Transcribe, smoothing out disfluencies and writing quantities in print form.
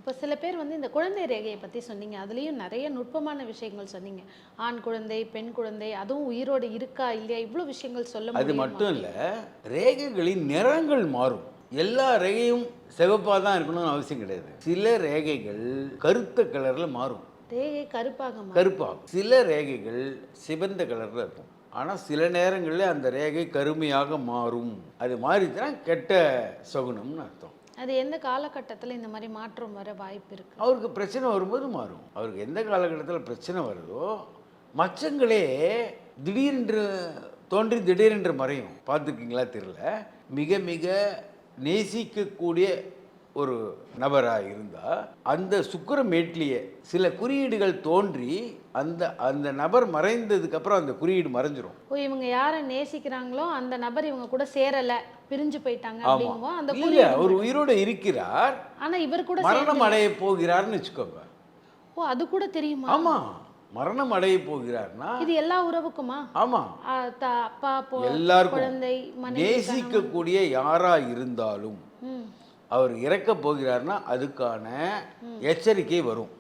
இப்போ சில பேர் வந்து இந்த குழந்தை ரேகையை பற்றி சொன்னீங்க, அதுலேயும் நிறைய நுட்பமான விஷயங்கள் சொன்னீங்க. ஆண் குழந்தை, பெண் குழந்தை, அதுவும் உயிரோடு இருக்கா இல்லையா, இவ்வளோ விஷயங்கள் சொல்ல அது முடியுமா? மட்டும் இல்லை, ரேகைகளின் நிறங்கள் மாறும். எல்லா ரேகையும் சிவப்பாக தான் இருக்கணும்னு அவசியம் கிடையாது. சில ரேகைகள் கருத்த கலரில் மாறும். ரேகை கருப்பாக கருப்பாகும். சில ரேகைகள் சிவந்த கலரில் இருக்கும். ஆனால் சில நேரங்களில் அந்த ரேகை கருமையாக மாறும். அது மாறிச்சுன்னா கெட்ட சகுனம்னு அர்த்தம். அது எந்த காலகட்டத்தில் இந்த மாதிரி மாற்றம் வர வாய்ப்பு இருக்கு? அவருக்கு பிரச்சனை வரும்போது மாறும். அவருக்கு எந்த காலகட்டத்தில் பிரச்சனை வருதோ, மச்சங்களே திடீரென்று தோன்றி திடீரென்று மறையும். பார்த்துருக்கீங்களா தெரியல. மிக மிக நேசிக்கக்கூடிய ஒரு நபராக இருந்தால் அந்த சுக்கிரமேட்லேயே சில குறியீடுகள் தோன்றி அந்த அந்த நபர் மறைந்ததுக்கப்புறம் அந்த குறியீடு மறைஞ்சிரும். ஓ, இவங்க யாரை நேசிக்கிறாங்களோ அந்த நபர் இவங்க கூட சேரலை, பிரிஞ்சு போயிட்டாங்க ஆமாம். அப்படிங்கும்போது அந்த இல்லை, அவர் உயிரோடு இருக்கிறார், ஆனால் இவர் கூட மரணம் அடைய போகிறார்னு வச்சுக்கோங்க. ஓ, அது கூட தெரியுமா? ஆமாம், மரணம் அடைய போகிறார்னா இது எல்லா உறவுக்குமா? ஆமாம், அப்பா, எல்லாருக்கும். குழந்தை, மனைவி, நேசிக்கக்கூடிய யாராக இருந்தாலும் ம். அவர் இறக்க போகிறார்னா அதுக்கான எச்சரிக்கை வரும்.